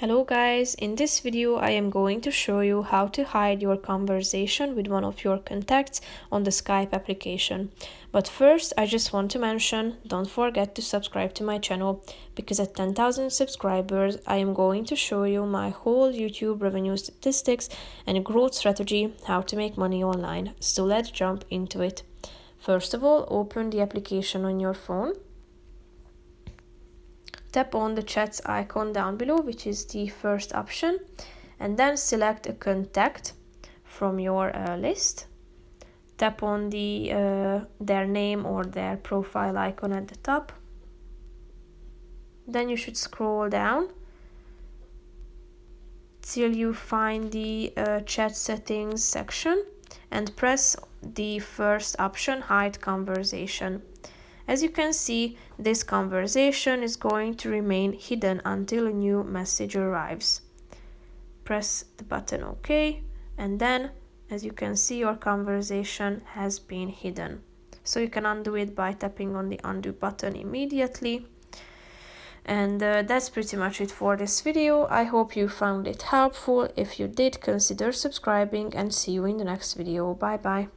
Hello guys, in this video I am going to show you how to hide your conversation with one of your contacts on the Skype application. But first I just want to mention, don't forget to subscribe to my channel, because at 10,000 subscribers I am going to show you my whole YouTube revenue statistics and growth strategy, how to make money online. So let's jump into it. First of all, open the application on your phone. Tap on the chats icon down below, which is the first option, and then select a contact from your list. Tap on their name or their profile icon at the top. Then you should scroll down till you find the chat settings section and press the first option, hide conversation. As you can see, this conversation is going to remain hidden until a new message arrives. Press the button OK, and then, as you can see, your conversation has been hidden. So you can undo it by tapping on the undo button immediately. And that's pretty much it for this video. I hope you found it helpful. If you did, consider subscribing, and see you in the next video. Bye bye.